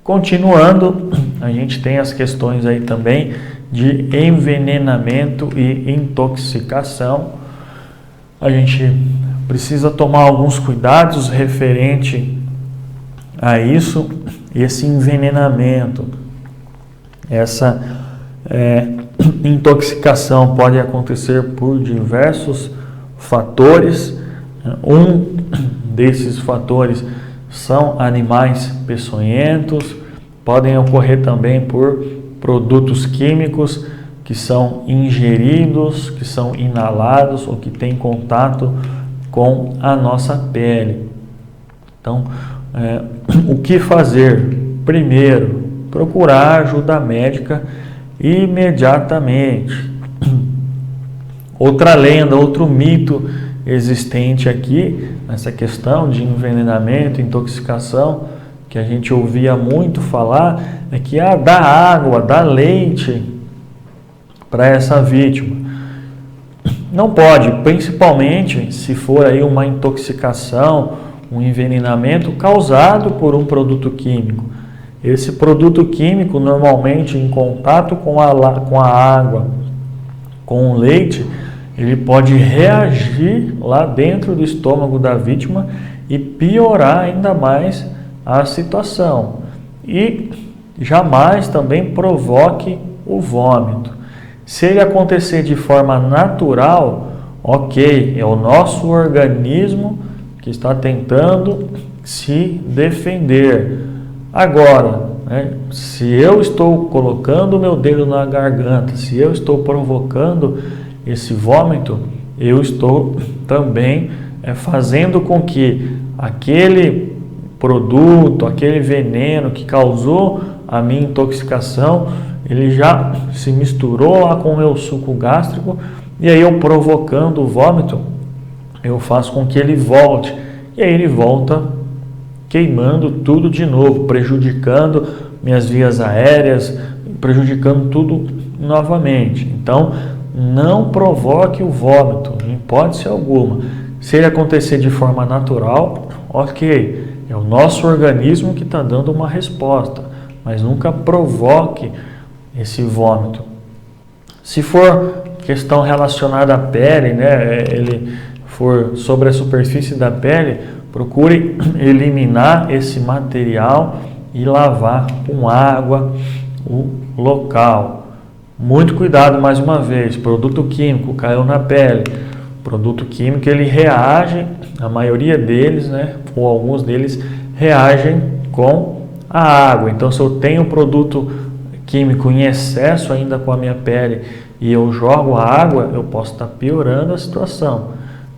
Continuando, a gente tem as questões aí também de envenenamento e intoxicação. A gente precisa tomar alguns cuidados referente a isso, esse envenenamento. Essa intoxicação pode acontecer por diversos fatores. Um desses fatores são animais peçonhentos, podem ocorrer também por produtos químicos que são ingeridos, que são inalados ou que têm contato com a nossa pele. Então, o que fazer? Primeiro, procurar ajuda médica imediatamente. Outra lenda, outro mito existente aqui, nessa questão de envenenamento, intoxicação, que a gente ouvia muito falar, é que dá água, dá leite para essa vítima. Não pode, principalmente se for aí uma intoxicação, um envenenamento causado por um produto químico. Esse produto químico, normalmente em contato com a água, com o leite, ele pode reagir lá dentro do estômago da vítima e piorar ainda mais a situação. E jamais também provoque o vômito. Se ele acontecer de forma natural, ok, é o nosso organismo que está tentando se defender. Agora, se eu estou colocando o meu dedo na garganta, se eu estou provocando esse vômito, eu estou também fazendo com que aquele produto, aquele veneno que causou a minha intoxicação, ele já se misturou lá com o meu suco gástrico, e aí eu provocando o vômito, eu faço com que ele volte, e aí ele volta queimando tudo de novo, prejudicando minhas vias aéreas, prejudicando tudo novamente. Então, não provoque o vômito, em hipótese alguma. Se ele acontecer de forma natural, ok, é o nosso organismo que está dando uma resposta, mas nunca provoque esse vômito. Se for questão relacionada à pele, ele for sobre a superfície da pele, procure eliminar esse material e lavar com água o local. Muito cuidado mais uma vez, produto químico caiu na pele, produto químico ele reage, a maioria deles, ou alguns deles reagem com a água. Então, se eu tenho produto químico em excesso ainda com a minha pele e eu jogo a água, eu posso estar piorando a situação.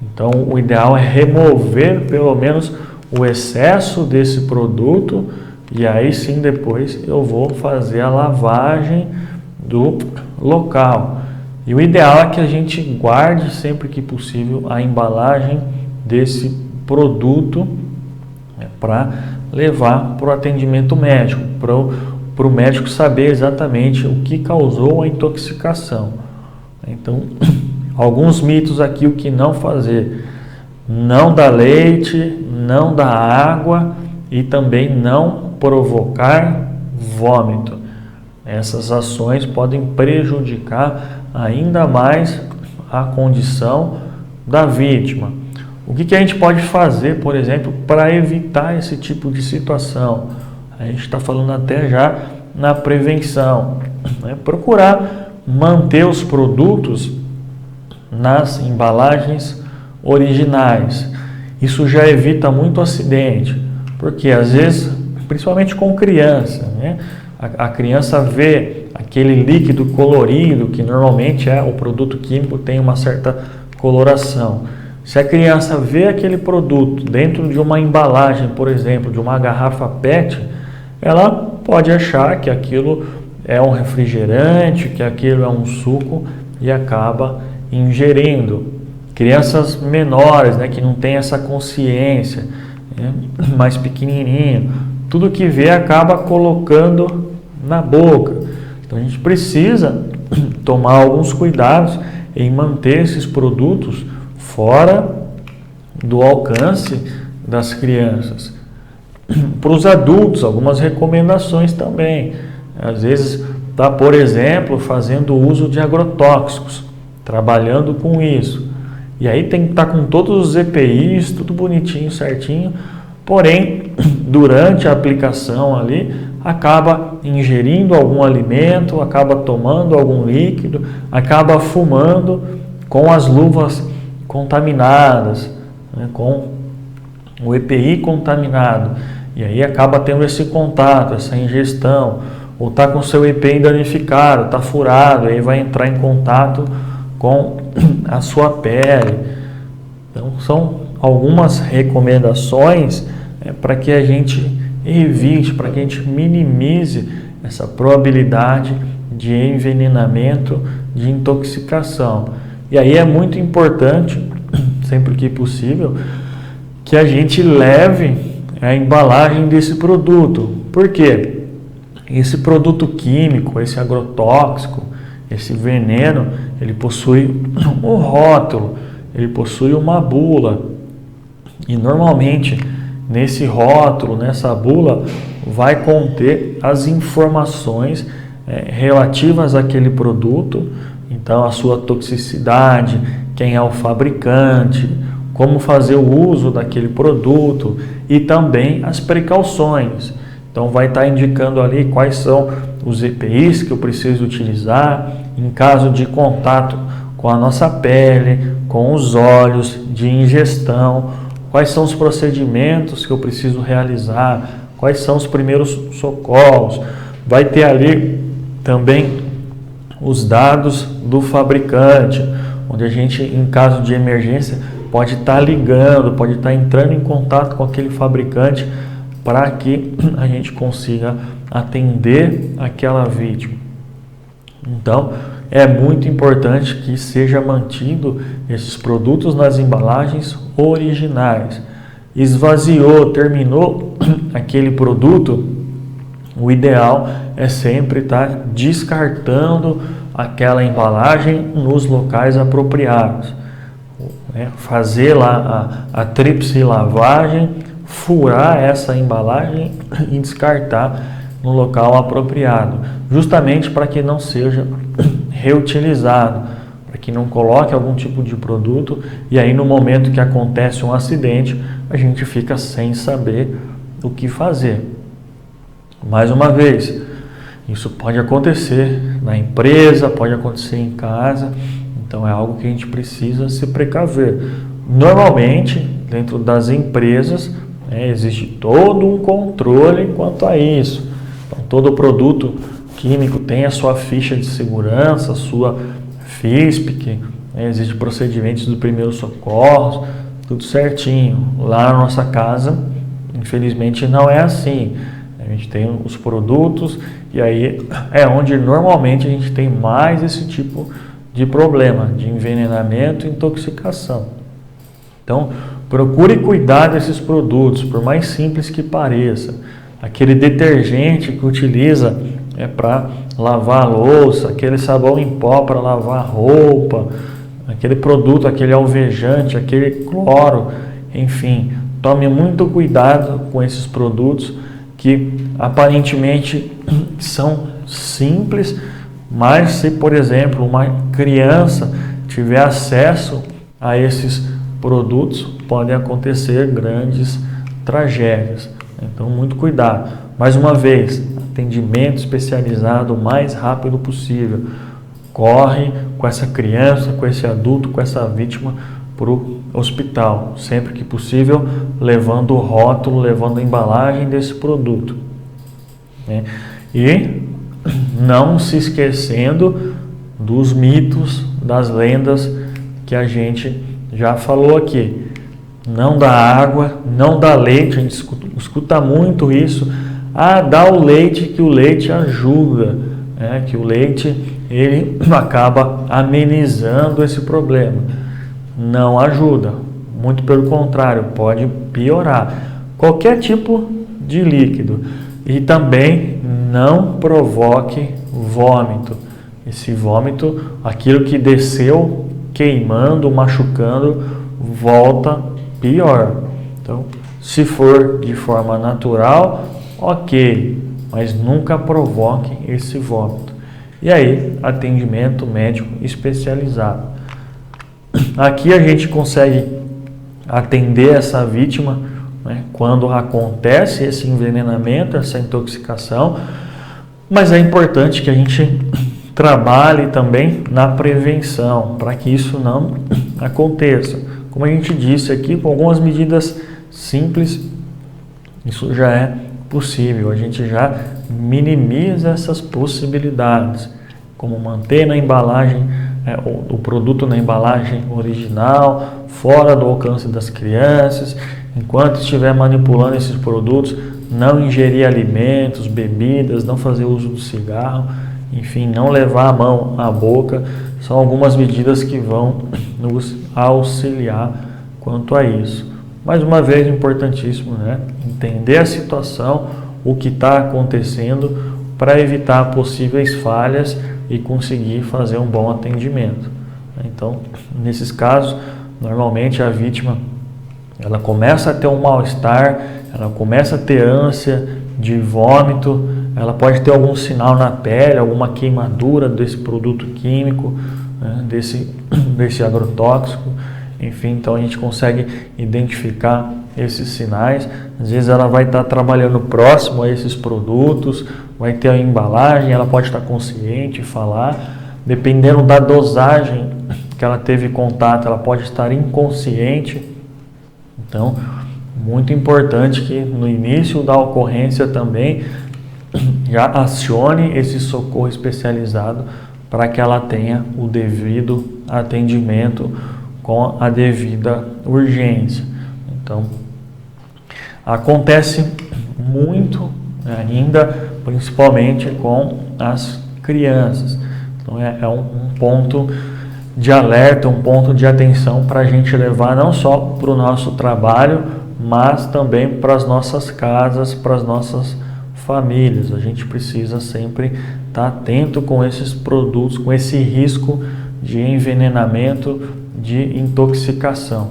Então, o ideal é remover pelo menos o excesso desse produto e aí sim depois eu vou fazer a lavagem do local. E o ideal é que a gente guarde sempre que possível a embalagem desse produto para levar para o atendimento médico, para o médico saber exatamente o que causou a intoxicação. Então, alguns mitos aqui, o que não fazer: não dar leite, não dar água e também não provocar vômito. Essas ações podem prejudicar ainda mais a condição da vítima. O que a gente pode fazer, por exemplo, para evitar esse tipo de situação? A gente está falando até já na prevenção. Procurar manter os produtos nas embalagens originais. Isso já evita muito acidente, porque às vezes, principalmente com criança, a criança vê aquele líquido colorido, que normalmente o produto químico tem uma certa coloração. Se a criança vê aquele produto dentro de uma embalagem, por exemplo, de uma garrafa PET, ela pode achar que aquilo é um refrigerante, que aquilo é um suco e acaba ingerindo. Crianças menores, que não têm essa consciência, mais pequenininho, tudo que vê acaba colocando na boca. Então a gente precisa tomar alguns cuidados em manter esses produtos fora do alcance das crianças. para os adultos, algumas recomendações também. Às vezes está, por exemplo, fazendo uso de agrotóxicos, trabalhando com isso. E aí tem que estar com todos os EPIs, tudo bonitinho, certinho. Porém, durante a aplicação ali, acaba ingerindo algum alimento, acaba tomando algum líquido, acaba fumando com as luvas contaminadas, né, com o EPI contaminado. E aí acaba tendo esse contato, essa ingestão, ou está com o seu EPI danificado, está furado, aí vai entrar em contato com a sua pele. Então são algumas recomendações para que a gente evite, para que a gente minimize essa probabilidade de envenenamento, de intoxicação. E aí é muito importante, sempre que possível, que a gente leve a embalagem desse produto. Por quê? Esse produto químico, esse agrotóxico, esse veneno, ele possui um rótulo, ele possui uma bula. E normalmente nesse rótulo, nessa bula, vai conter as informações relativas àquele produto, então a sua toxicidade, quem é o fabricante, como fazer o uso daquele produto e também as precauções. Então vai estar indicando ali quais são os EPIs que eu preciso utilizar em caso de contato com a nossa pele, com os olhos, de ingestão, quais são os procedimentos que eu preciso realizar, quais são os primeiros socorros. Vai ter ali também os dados do fabricante, onde a gente, em caso de emergência, pode estar ligando, pode estar entrando em contato com aquele fabricante para que a gente consiga atender aquela vítima. Então, é muito importante que seja mantido esses produtos nas embalagens originais. Esvaziou, terminou aquele produto, o ideal é sempre estar descartando aquela embalagem nos locais apropriados. Fazer lá a tríplice lavagem, furar essa embalagem e descartar no local apropriado, justamente para que não seja reutilizado, para que não coloque algum tipo de produto e aí no momento que acontece um acidente, a gente fica sem saber o que fazer. Mais uma vez, isso pode acontecer na empresa, pode acontecer em casa, então é algo que a gente precisa se precaver. Normalmente, dentro das empresas, existe todo um controle quanto a isso. Então, todo produto químico tem a sua ficha de segurança, a sua FISP, existe procedimentos do primeiro socorro, tudo certinho. Lá na nossa casa, infelizmente, não é assim. A gente tem os produtos e aí é onde normalmente a gente tem mais esse tipo de problema, de envenenamento e intoxicação. Então, procure cuidar desses produtos, por mais simples que pareça. Aquele detergente que utiliza para lavar a louça, aquele sabão em pó para lavar a roupa, aquele produto, aquele alvejante, aquele cloro, enfim, tome muito cuidado com esses produtos que aparentemente são simples, mas se, por exemplo, uma criança tiver acesso a esses produtos, podem acontecer grandes tragédias. Então, muito cuidado. Mais uma vez, atendimento especializado o mais rápido possível. Corre com essa criança, com esse adulto, com essa vítima para o hospital, sempre que possível, levando o rótulo, levando a embalagem desse produto. E não se esquecendo dos mitos, das lendas que a gente já falou aqui. Não dá água, não dá leite, a gente escuta muito isso. Dá o leite, que o leite ajuda, que o leite ele acaba amenizando esse problema. Não ajuda, muito pelo contrário, pode piorar. Qualquer tipo de líquido. E também não provoque vômito. Esse vômito, aquilo que desceu queimando, machucando, volta pior. Então, Se for de forma natural, ok, mas nunca provoque esse vômito. E aí, atendimento médico especializado. Aqui a gente consegue atender essa vítima, né, quando acontece esse envenenamento, essa intoxicação, mas é importante que a gente trabalhe também na prevenção, para que isso não aconteça. Como a gente disse aqui, com algumas medidas simples, isso já é possível. A gente já minimiza essas possibilidades, como manter na embalagem, o produto na embalagem original, fora do alcance das crianças. Enquanto estiver manipulando esses produtos, não ingerir alimentos, bebidas, não fazer uso do cigarro, enfim, não levar a mão à boca. São algumas medidas que vão nos auxiliar quanto a isso. Mais uma vez, importantíssimo, né? Entender a situação, o que está acontecendo, para evitar possíveis falhas e conseguir fazer um bom atendimento. Então, nesses casos, normalmente a vítima ela começa a ter um mal-estar, ela começa a ter ânsia de vômito, ela pode ter algum sinal na pele, alguma queimadura desse produto químico, né, desse agrotóxico. Enfim, então a gente consegue identificar esses sinais. Às vezes ela vai estar trabalhando próximo a esses produtos, vai ter a embalagem, ela pode estar consciente e falar. Dependendo da dosagem que ela teve contato, ela pode estar inconsciente. Então, muito importante que no início da ocorrência também já acione esse socorro especializado para que ela tenha o devido atendimento com a devida urgência. Então, acontece muito ainda, principalmente com as crianças. Então, é um ponto de alerta, um ponto de atenção para a gente levar não só para o nosso trabalho, mas também para as nossas casas, para as nossas famílias. A gente precisa sempre estar atento com esses produtos, com esse risco de envenenamento, de intoxicação.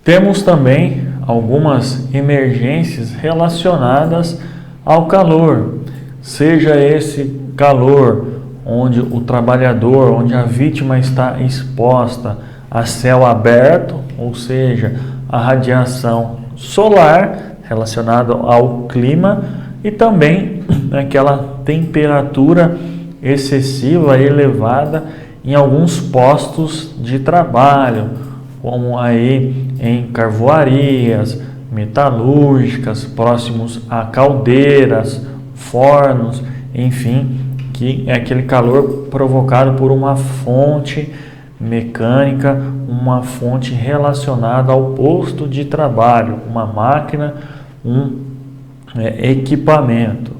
Temos também algumas emergências relacionadas ao calor, seja esse calor onde o trabalhador, onde a vítima está exposta a céu aberto, ou seja, a radiação solar relacionada ao clima, e também aquela temperatura excessiva, elevada em alguns postos de trabalho, como aí em carvoarias, metalúrgicas, próximos a caldeiras, fornos, enfim, que é aquele calor provocado por uma fonte mecânica, uma fonte relacionada ao posto de trabalho, uma máquina, um equipamento.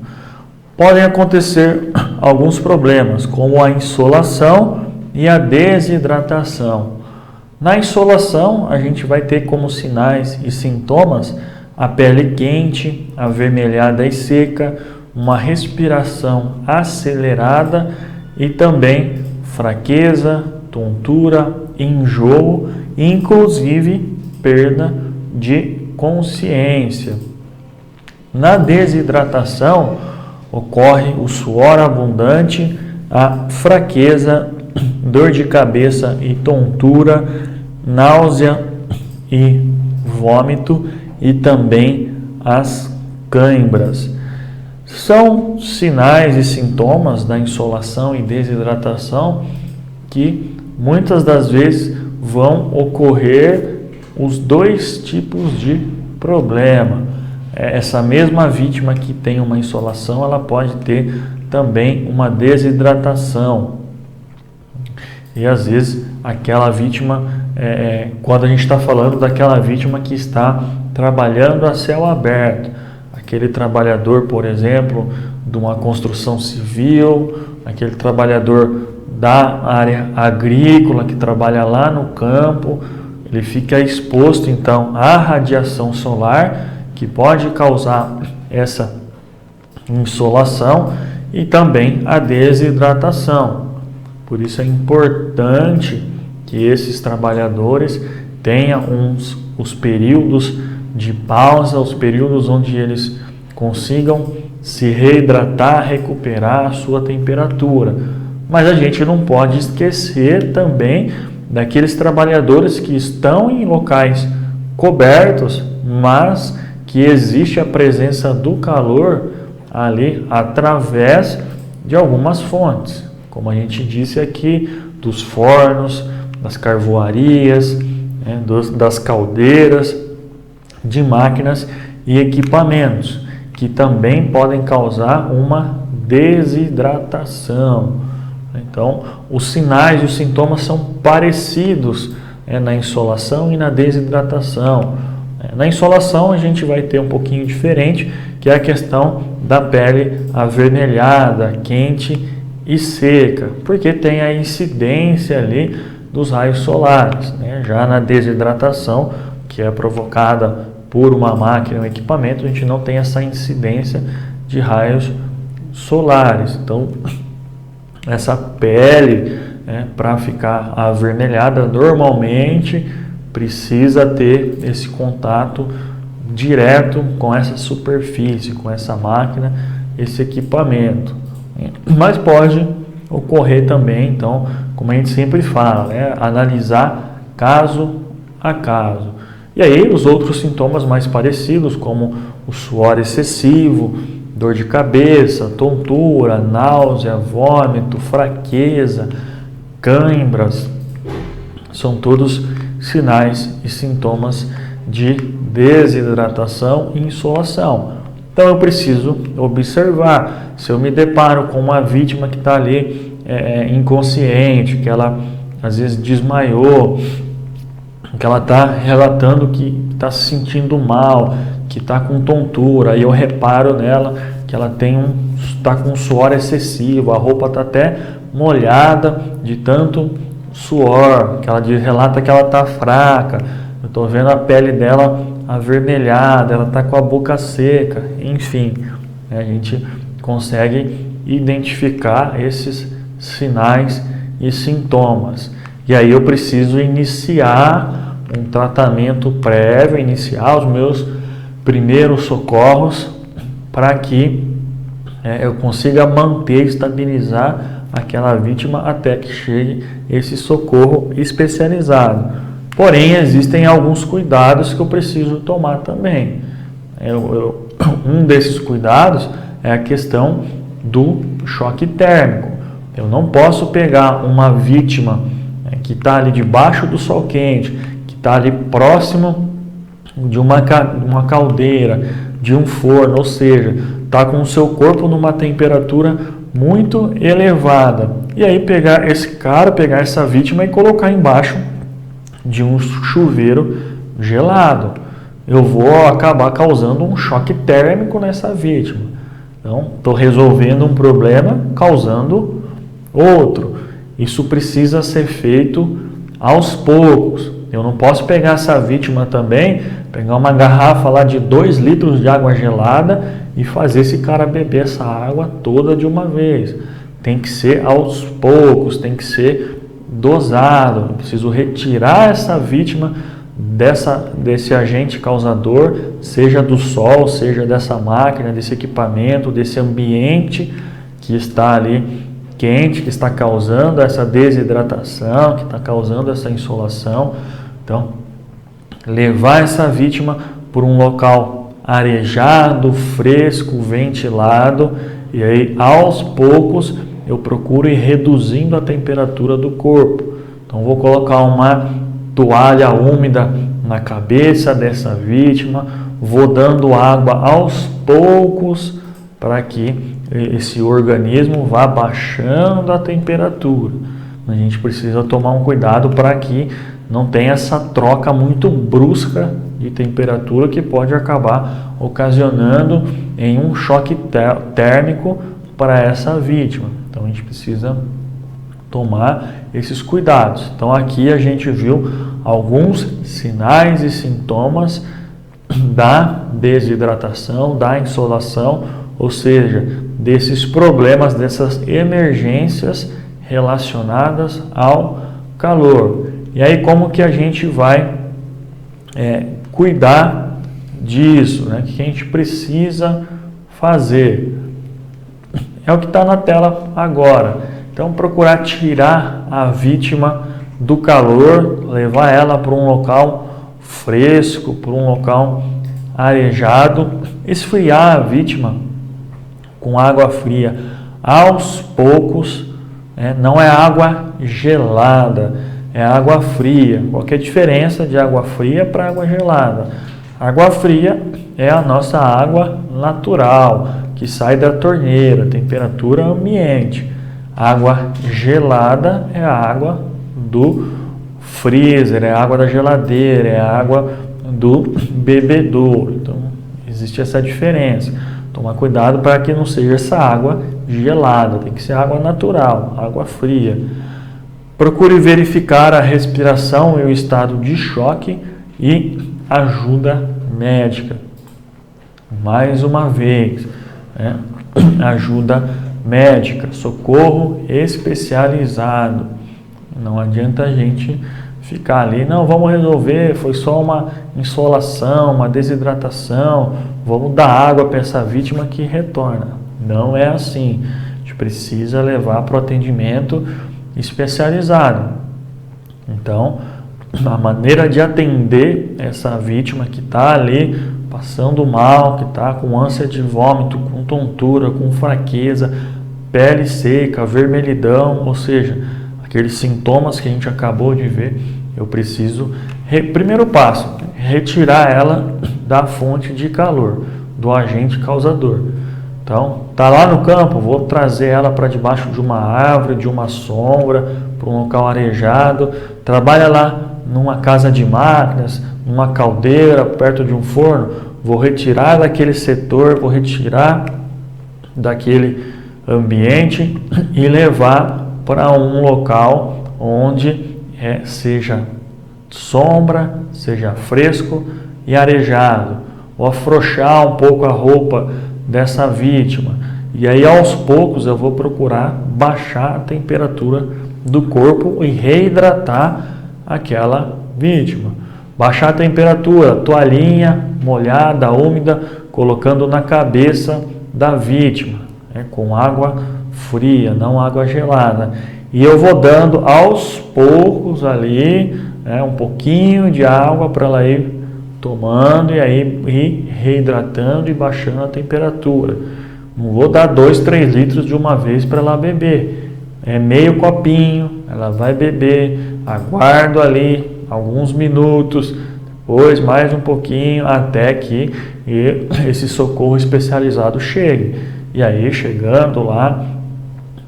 Podem acontecer alguns problemas, como a insolação e a desidratação. Na insolação, a gente vai ter como sinais e sintomas a pele quente, avermelhada e seca, uma respiração acelerada e também fraqueza, tontura, enjoo e inclusive perda de consciência. Na desidratação ocorre o suor abundante, a fraqueza, dor de cabeça e tontura, náusea e vômito e também as cãibras. São sinais e sintomas da insolação e desidratação que muitas das vezes vão ocorrer os dois tipos de problema. Essa mesma vítima que tem uma insolação, ela pode ter também uma desidratação. E às vezes aquela vítima, quando a gente está falando daquela vítima que está trabalhando a céu aberto, aquele trabalhador, por exemplo, de uma construção civil, aquele trabalhador da área agrícola que trabalha lá no campo, ele fica exposto então à radiação solar, que pode causar essa insolação e também a desidratação. Por isso é importante que esses trabalhadores tenham os períodos de pausa, os períodos onde eles consigam se reidratar, recuperar a sua temperatura. Mas a gente não pode esquecer também daqueles trabalhadores que estão em locais cobertos, mas que existe a presença do calor ali através de algumas fontes, como a gente disse aqui, dos fornos, das carvoarias, das caldeiras, de máquinas e equipamentos, que também podem causar uma desidratação. Então, os sinais e os sintomas são parecidos na insolação e na desidratação. Na insolação a gente vai ter um pouquinho diferente, que é a questão da pele avermelhada, quente e seca, porque tem a incidência ali dos raios solares. Já na desidratação, que é provocada por uma máquina ou equipamento, a gente não tem essa incidência de raios solares. Então, essa pele, para ficar avermelhada, normalmente precisa ter esse contato direto com essa superfície, com essa máquina, esse equipamento. Mas pode ocorrer também, então, como a gente sempre fala, analisar caso a caso. E aí os outros sintomas mais parecidos, como o suor excessivo, dor de cabeça, tontura, náusea, vômito, fraqueza, cãibras, são todos sinais e sintomas de desidratação e insolação. Então eu preciso observar, se eu me deparo com uma vítima que está ali inconsciente, que ela às vezes desmaiou, que ela está relatando que está se sentindo mal, que está com tontura, e eu reparo nela que ela está com suor excessivo, a roupa está até molhada de tanto suor, que ela relata que ela está fraca, eu estou vendo a pele dela avermelhada, ela está com a boca seca, enfim, a gente consegue identificar esses sinais e sintomas. E aí eu preciso iniciar um tratamento prévio, iniciar os meus primeiros socorros para que eu consiga manter, estabilizar aquela vítima até que chegue esse socorro especializado. Porém, existem alguns cuidados que eu preciso tomar também. Um desses cuidados é a questão do choque térmico. Eu não posso pegar uma vítima que está ali debaixo do sol quente, que está ali próximo de uma caldeira, de um forno, ou seja, está com o seu corpo numa temperatura muito elevada. E aí pegar essa vítima e colocar embaixo de um chuveiro gelado. Eu vou acabar causando um choque térmico nessa vítima. Então, estou resolvendo um problema, causando outro. Isso precisa ser feito aos poucos. Eu não posso pegar essa vítima também, pegar uma garrafa lá de 2 litros de água gelada e fazer esse cara beber essa água toda de uma vez. Tem que ser aos poucos, tem que ser dosado. Eu preciso retirar essa vítima desse agente causador, seja do sol, seja dessa máquina, desse equipamento, desse ambiente que está ali quente, que está causando essa desidratação, que está causando essa insolação. Então, levar essa vítima por um local arejado, fresco, ventilado, e aí aos poucos eu procuro ir reduzindo a temperatura do corpo. Então, vou colocar uma toalha úmida na cabeça dessa vítima, vou dando água aos poucos para que esse organismo vá baixando a temperatura. A gente precisa tomar um cuidado para que não tenha essa troca muito brusca de temperatura que pode acabar ocasionando em um choque térmico para essa vítima. Então a gente precisa tomar esses cuidados. Então aqui a gente viu alguns sinais e sintomas da desidratação, da insolação, ou seja, desses problemas, dessas emergências relacionadas ao calor. E aí como que a gente vai cuidar disso, né? O que a gente precisa fazer? É o que está na tela agora. Então, procurar tirar a vítima do calor, levar ela para um local fresco, para um local arejado, esfriar a vítima com água fria aos poucos, né? Não é água gelada, é água fria. Qual que é a diferença de água fria para água gelada? Água fria é a nossa água natural, que sai da torneira, temperatura ambiente. Água gelada é a água do freezer, é a água da geladeira, é a água do bebedouro. Então, existe essa diferença. Tomar cuidado para que não seja essa água gelada, tem que ser água natural, água fria. Procure verificar a respiração e o estado de choque e ajuda médica. Mais uma vez, ajuda médica, socorro especializado. Não adianta a gente ficar ali, não, vamos resolver, foi só uma insolação, uma desidratação, vamos dar água para essa vítima que retorna. Não é assim. A gente precisa levar para o atendimento especializado. Então, a maneira de atender essa vítima que está ali passando mal, que está com ânsia de vômito, com tontura, com fraqueza, pele seca, vermelhidão, ou seja, aqueles sintomas que a gente acabou de ver, eu preciso, primeiro passo, retirar ela da fonte de calor, do agente causador. Então, tá lá no campo, vou trazer ela para debaixo de uma árvore, de uma sombra, para um local arejado, trabalha lá numa casa de máquinas, numa caldeira, perto de um forno, vou retirar daquele setor, vou retirar daquele ambiente e levar para um local onde seja sombra, seja fresco e arejado. Vou afrouxar um pouco a roupa dessa vítima. E aí, aos poucos, eu vou procurar baixar a temperatura do corpo e reidratar aquela vítima. Baixar a temperatura, toalhinha molhada, úmida, colocando na cabeça da vítima, com água fria, não água gelada. E eu vou dando aos poucos ali, um pouquinho de água para ela ir tomando e aí ir reidratando e baixando a temperatura. Não vou dar 2, 3 litros de uma vez para ela beber. É meio copinho, ela vai beber, aguardo ali alguns minutos, depois mais um pouquinho, até que esse socorro especializado chegue. E aí, chegando lá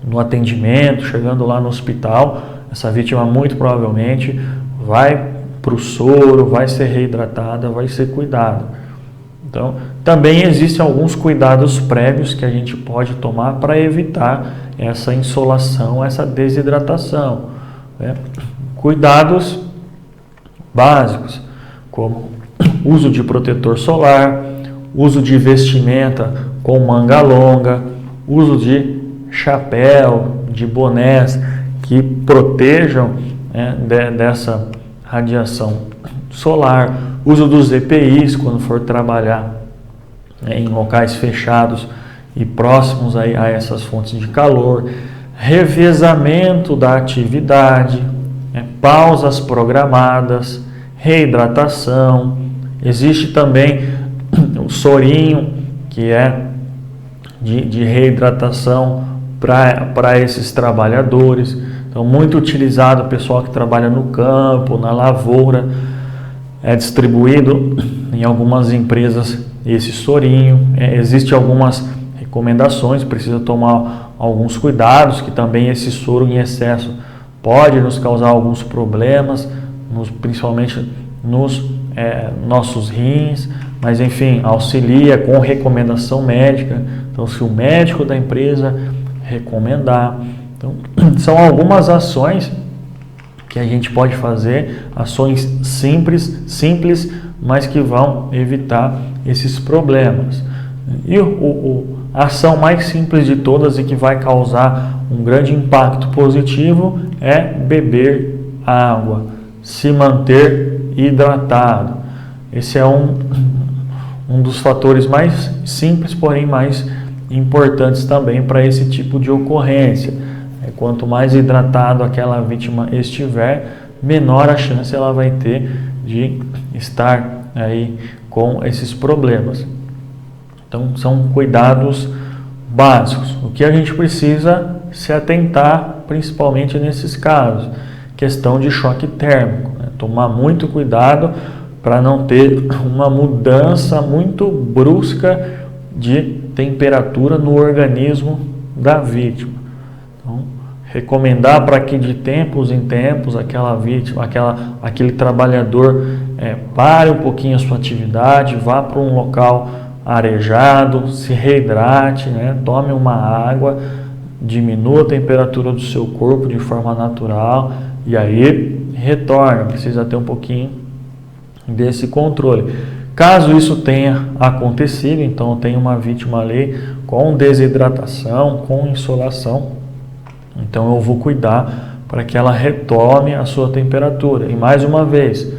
no atendimento, chegando lá no hospital, essa vítima muito provavelmente vai para o soro, vai ser reidratada, vai ser cuidada. Então, também existem alguns cuidados prévios que a gente pode tomar para evitar essa insolação, essa desidratação. Cuidados básicos, como uso de protetor solar, uso de vestimenta com manga longa, uso de chapéu, de bonés que protejam dessa radiação solar, uso dos EPIs quando for trabalhar em locais fechados e próximos a essas fontes de calor, revezamento da atividade, pausas programadas, reidratação. Existe também o sorinho, que é de reidratação para esses trabalhadores. Então, muito utilizado o pessoal que trabalha no campo, na lavoura. É distribuído em algumas empresas esse sorinho. Existem algumas recomendações, precisa tomar alguns cuidados, que também esse soro em excesso pode nos causar alguns problemas, principalmente nos nossos rins, mas enfim, auxilia com recomendação médica. Então, se o médico da empresa recomendar. Então, são algumas ações que a gente pode fazer, ações simples, mas que vão evitar esses problemas. E a ação mais simples de todas e que vai causar um grande impacto positivo é beber água, se manter hidratado. Esse é um dos fatores mais simples, porém mais importantes também para esse tipo de ocorrência. Quanto mais hidratado aquela vítima estiver, menor a chance ela vai ter de estar aí com esses problemas. Então, são cuidados básicos. O que a gente precisa se atentar, principalmente nesses casos, questão de choque térmico, né? Tomar muito cuidado para não ter uma mudança muito brusca de temperatura no organismo da vítima. Então, recomendar para que de tempos em tempos aquela vítima, aquele trabalhador pare um pouquinho a sua atividade, vá para um local arejado, se reidrate, né? Tome uma água, diminua a temperatura do seu corpo de forma natural e aí retorna. Precisa ter um pouquinho desse controle. Caso isso tenha acontecido, então eu tenho uma vítima ali com desidratação, com insolação, então eu vou cuidar para que ela retome a sua temperatura. E mais uma vez,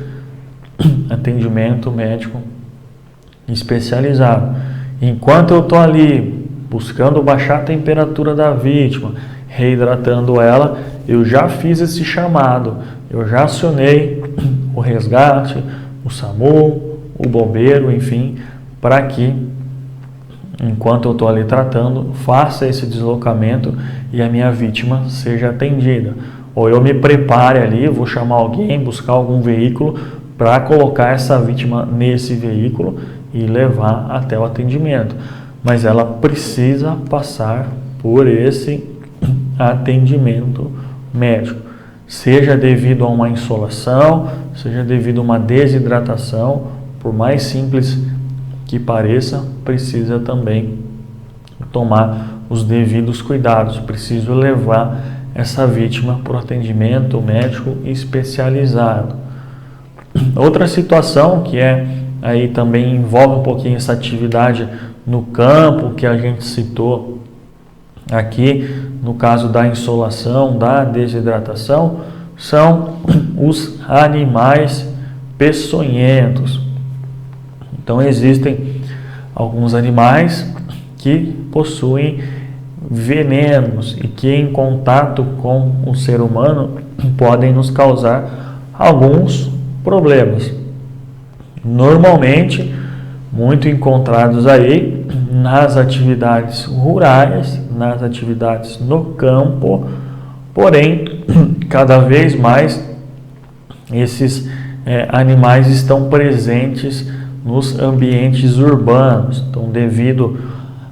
atendimento médico especializado. Enquanto eu estou ali buscando baixar a temperatura da vítima, reidratando ela, eu já fiz esse chamado, eu já acionei o resgate, o SAMU, o bombeiro, enfim, para que, enquanto eu estou ali tratando, faça esse deslocamento e a minha vítima seja atendida. Ou eu me prepare ali, vou chamar alguém, buscar algum veículo para colocar essa vítima nesse veículo e levar até o atendimento. Mas ela precisa passar por esse atendimento médico, seja devido a uma insolação, seja devido a uma desidratação, por mais simples que pareça, precisa também tomar os devidos cuidados, preciso levar essa vítima para o atendimento médico especializado. Outra situação que aí também envolve um pouquinho essa atividade no campo, que a gente citou aqui, no caso da insolação, da desidratação, são os animais peçonhentos. Então existem alguns animais que possuem venenos e que em contato com o ser humano podem nos causar alguns problemas. Normalmente, muito encontrados aí nas atividades rurais, nas atividades no campo, porém, cada vez mais esses animais estão presentes nos ambientes urbanos. Então, devido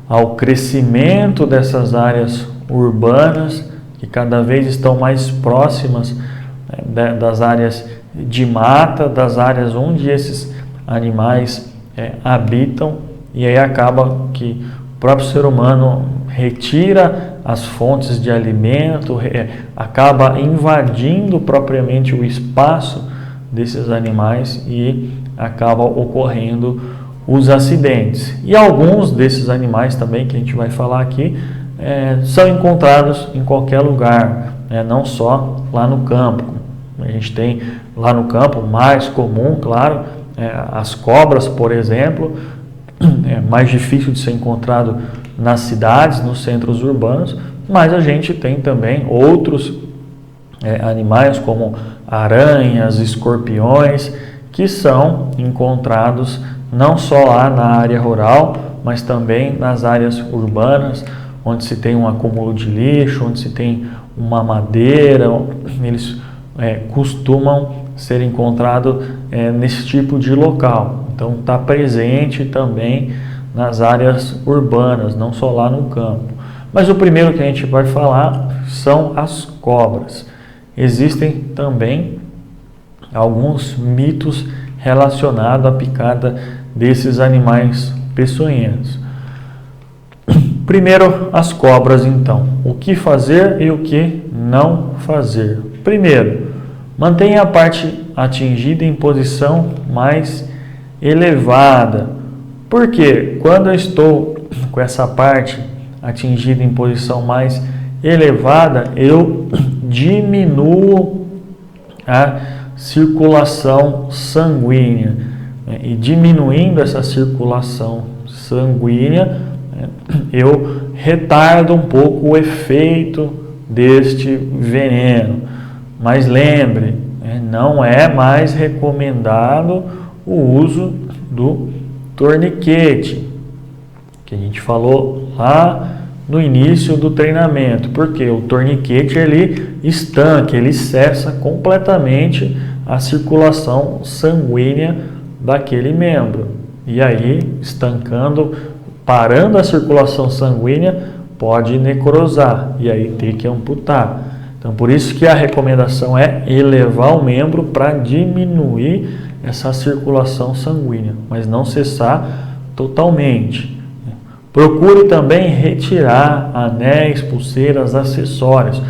ao crescimento dessas áreas urbanas, que cada vez estão mais próximas das áreas de mata, das áreas onde esses animais habitam, e aí acaba que o próprio ser humano retira as fontes de alimento, acaba invadindo propriamente o espaço desses animais e acaba ocorrendo os acidentes. E alguns desses animais também, que a gente vai falar aqui, são encontrados em qualquer lugar, não só lá no campo. A gente tem lá no campo, mais comum, claro, as cobras, por exemplo, é mais difícil de ser encontrado nas cidades, nos centros urbanos, mas a gente tem também outros animais como aranhas, escorpiões, que são encontrados não só lá na área rural, mas também nas áreas urbanas, onde se tem um acúmulo de lixo, onde se tem uma madeira, eles costumam ser encontrados nesse tipo de local. Então está presente também nas áreas urbanas, não só lá no campo. Mas o primeiro que a gente vai falar são as cobras. Existem também alguns mitos relacionados à picada desses animais peçonhentos. Primeiro, as cobras, então. O que fazer e o que não fazer? Primeiro, mantenha a parte atingida em posição mais elevada. Porque quando eu estou com essa parte atingida em posição mais elevada, eu diminuo a circulação sanguínea. né, e diminuindo essa circulação sanguínea, né, eu retardo um pouco o efeito deste veneno. Mas lembre, né, não é mais recomendado o uso do torniquete, que a gente falou lá no início do treinamento, porque o torniquete ele estanca, ele cessa completamente a circulação sanguínea daquele membro. E aí, estancando, parando a circulação sanguínea, pode necrosar e aí ter que amputar. Então, por isso que a recomendação é elevar o membro para diminuir essa circulação sanguínea, mas não cessar totalmente. Procure também retirar anéis, pulseiras, acessórios,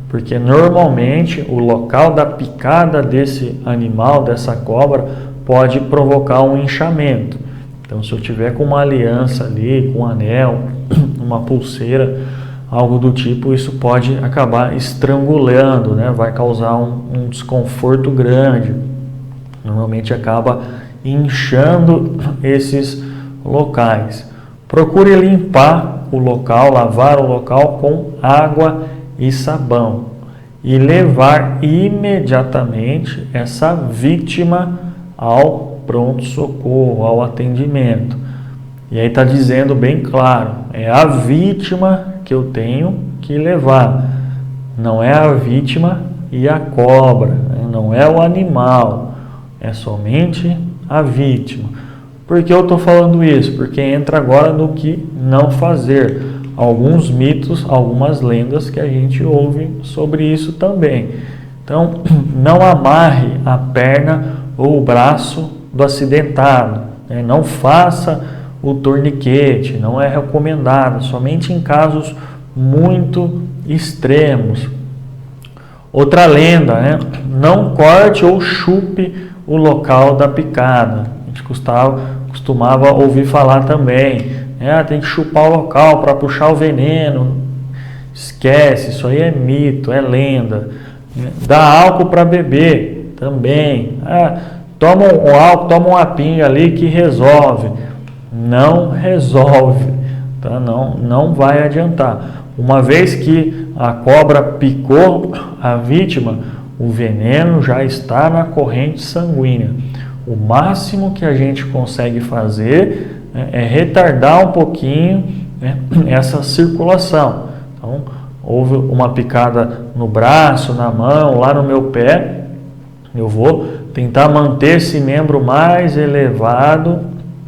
porque normalmente o local da picada desse animal, dessa cobra, pode provocar um inchamento. Então, se eu tiver com uma aliança ali, com um anel, uma pulseira, algo do tipo, isso pode acabar estrangulando, né? Vai causar um desconforto grande. Normalmente acaba inchando esses locais. Procure limpar o local, lavar o local com água e sabão e levar imediatamente essa vítima ao pronto-socorro, ao atendimento. E aí está dizendo bem claro, é a vítima que eu tenho que levar, não é a vítima e a cobra, né? Não é o animal, é somente a vítima. Por que eu estou falando isso? Porque entra agora no que não fazer. Alguns mitos, algumas lendas que a gente ouve sobre isso também. Então, não amarre a perna ou o braço do acidentado, né? Não faça o torniquete, não é recomendado, somente em casos muito extremos. Outra lenda, né? Não corte ou chupe o local da picada. A gente costumava ouvir falar também, tem que chupar o local para puxar o veneno. Esquece, isso aí é mito, é lenda. Dá álcool para beber também. Toma um álcool, toma uma pinga ali que resolve. Não resolve, tá? Não vai adiantar. Uma vez que a cobra picou a vítima, o veneno já está na corrente sanguínea. O máximo que a gente consegue fazer é retardar um pouquinho, né, essa circulação. Então, houve uma picada no braço, na mão, lá no meu pé, eu vou tentar manter esse membro mais elevado,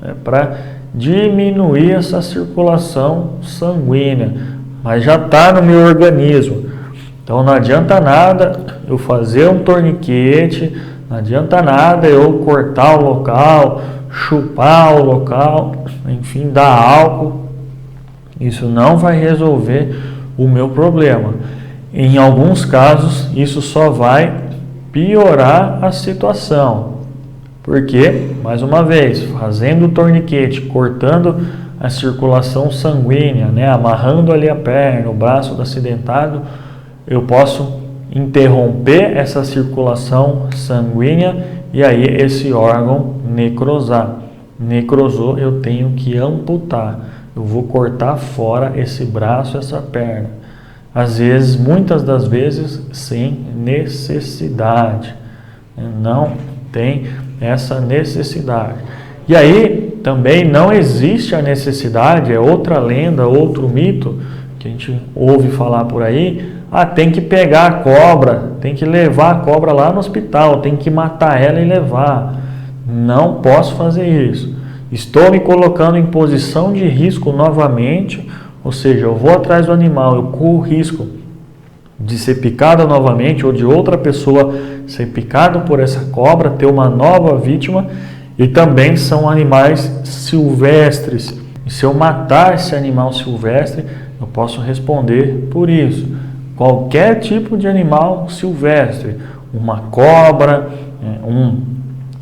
né, para diminuir essa circulação sanguínea, mas já está no meu organismo. Então não adianta nada eu fazer um torniquete, não adianta nada eu cortar o local, chupar o local, enfim, dar álcool. Isso não vai resolver o meu problema. Em alguns casos, isso só vai piorar a situação. Porque, mais uma vez, fazendo o torniquete, cortando a circulação sanguínea, né, amarrando ali a perna, o braço do acidentado, eu posso interromper essa circulação sanguínea e aí esse órgão necrosar. Necrosou, eu tenho que amputar. Eu vou cortar fora esse braço, essa perna. Às vezes, muitas das vezes, sem necessidade. Não tem essa necessidade. E aí, também não existe a necessidade, é outra lenda, outro mito, que a gente ouve falar por aí, tem que pegar a cobra, tem que levar a cobra lá no hospital, tem que matar ela e levar. Não posso fazer isso. Estou me colocando em posição de risco novamente, ou seja, eu vou atrás do animal, eu corro risco de ser picado novamente ou de outra pessoa ser picado por essa cobra, ter uma nova vítima, e também são animais silvestres. E se eu matar esse animal silvestre, eu posso responder por isso. Qualquer tipo de animal silvestre, uma cobra,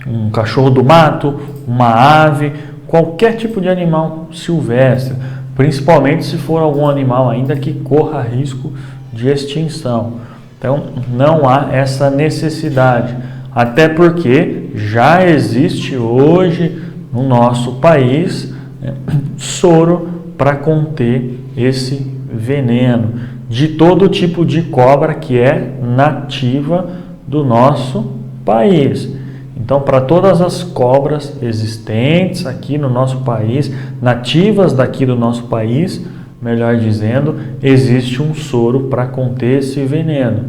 um cachorro do mato, uma ave, qualquer tipo de animal silvestre, principalmente se for algum animal ainda que corra risco de extinção. Então, não há essa necessidade, até porque já existe hoje no nosso país, né, soro para conter esse veneno de todo tipo de cobra que é nativa do nosso país. Então, para todas as cobras existentes aqui no nosso país, nativas daqui do nosso país, melhor dizendo, existe um soro para conter esse veneno.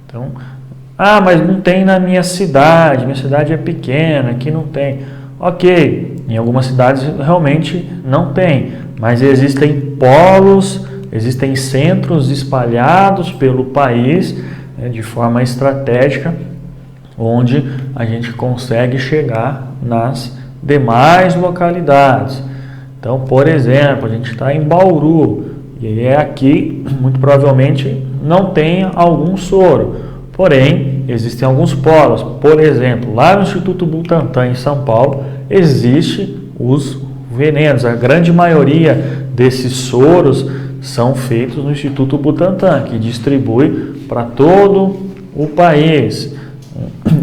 Então, mas não tem na minha cidade é pequena, aqui não tem. Ok, em algumas cidades realmente não tem, mas existem polos, existem centros espalhados pelo país, né, de forma estratégica, onde a gente consegue chegar nas demais localidades. Então, por exemplo, a gente está em Bauru, e aqui, muito provavelmente, não tem algum soro. Porém, existem alguns polos. Por exemplo, lá no Instituto Butantan, em São Paulo, existem os venenos. A grande maioria desses soros são feitos no Instituto Butantan, que distribui para todo o país.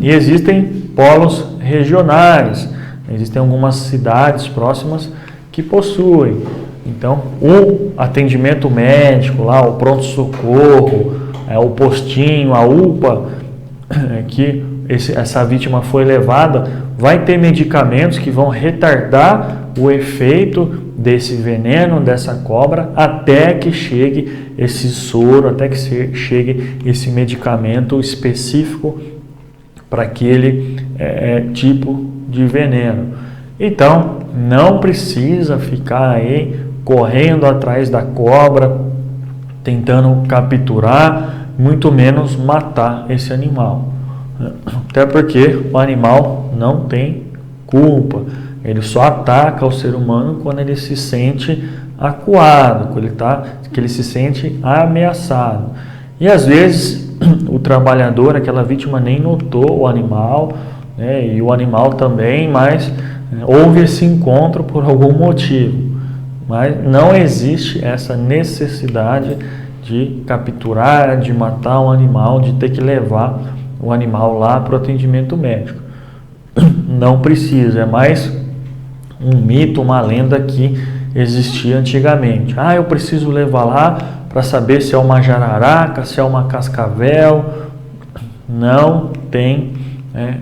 E existem polos regionais. Existem algumas cidades próximas que possuem. Então, o atendimento médico, lá, o pronto-socorro, o postinho, a UPA, que essa vítima foi levada, vai ter medicamentos que vão retardar o efeito desse veneno, dessa cobra, até que chegue esse soro, até que chegue esse medicamento específico para aquele tipo de veneno. Então, não precisa ficar aí correndo atrás da cobra, tentando capturar, muito menos matar esse animal. Até porque o animal não tem culpa. Ele só ataca o ser humano quando ele se sente acuado, que ele se sente ameaçado. E às vezes o trabalhador, aquela vítima, nem notou o animal, né, e o animal também, mas houve esse encontro por algum motivo. Mas não existe essa necessidade de capturar, de matar um animal, de ter que levar o animal lá para o atendimento médico. Não precisa, é mais um mito, uma lenda que existia antigamente. Eu preciso levar lá para saber se é uma jararaca, se é uma cascavel. Não tem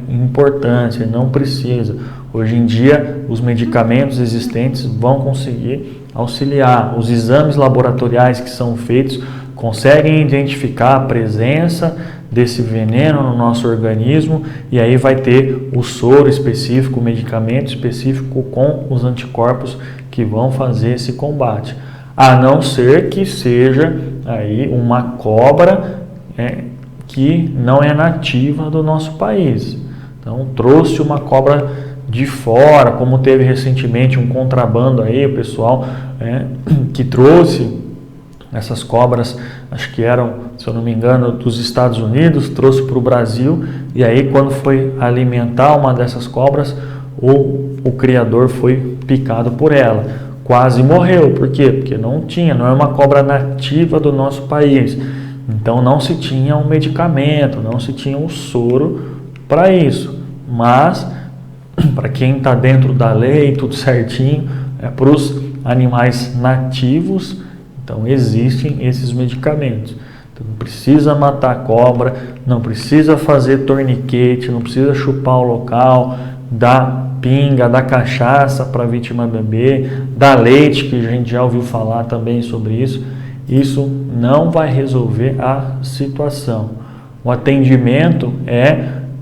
importância, não precisa. Hoje em dia, os medicamentos existentes vão conseguir auxiliar. Os exames laboratoriais que são feitos conseguem identificar a presença desse veneno no nosso organismo, e aí vai ter o soro específico, o medicamento específico com os anticorpos que vão fazer esse combate. A não ser que seja aí uma cobra que não é nativa do nosso país. Então, trouxe uma cobra de fora, como teve recentemente um contrabando aí, o pessoal que trouxe essas cobras, acho que eram, se eu não me engano, dos Estados Unidos, trouxe para o Brasil, e aí quando foi alimentar uma dessas cobras, o criador foi picado por ela, quase morreu. Por quê? Porque não é uma cobra nativa do nosso país, então não se tinha um medicamento, não se tinha um soro para isso. Mas para quem está dentro da lei, tudo certinho, para os animais nativos, então existem esses medicamentos. Então, não precisa matar a cobra, não precisa fazer torniquete, não precisa chupar o local, dar pinga, dar cachaça para a vítima beber, dar leite, que a gente já ouviu falar também sobre isso. Isso não vai resolver a situação. O atendimento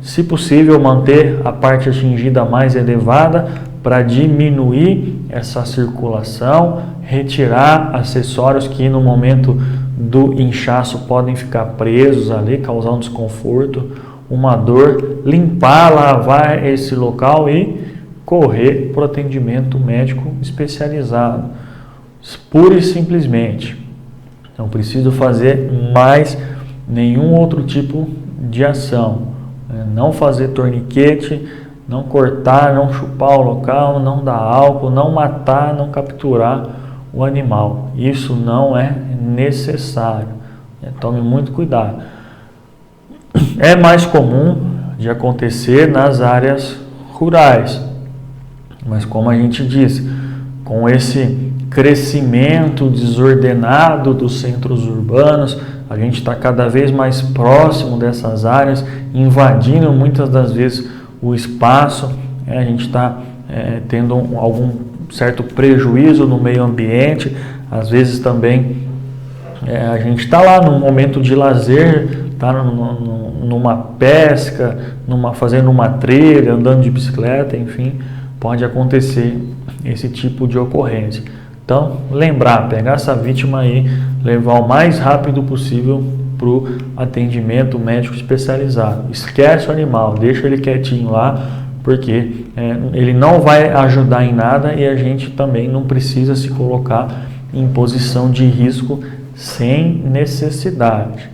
se possível, manter a parte atingida mais elevada para diminuir essa circulação, retirar acessórios que no momento do inchaço podem ficar presos ali, causar um desconforto, uma dor, limpar, lavar esse local e correr para o atendimento médico especializado. Pura e simplesmente. Não preciso fazer mais nenhum outro tipo de ação. Não fazer torniquete, não cortar, não chupar o local, não dar álcool, não matar, não capturar o animal. Isso não é necessário. Tome muito cuidado. É mais comum de acontecer nas áreas rurais. Mas como a gente disse, com esse crescimento desordenado dos centros urbanos, a gente está cada vez mais próximo dessas áreas, invadindo muitas das vezes o espaço, a gente está tendo algum certo prejuízo no meio ambiente, às vezes também a gente está lá num momento de lazer, está numa pesca, fazendo uma trilha, andando de bicicleta, enfim, pode acontecer esse tipo de ocorrência. Então, lembrar, pegar essa vítima aí, levar o mais rápido possível para o atendimento médico especializado. Esquece o animal, deixa ele quietinho lá, porque ele não vai ajudar em nada e a gente também não precisa se colocar em posição de risco sem necessidade.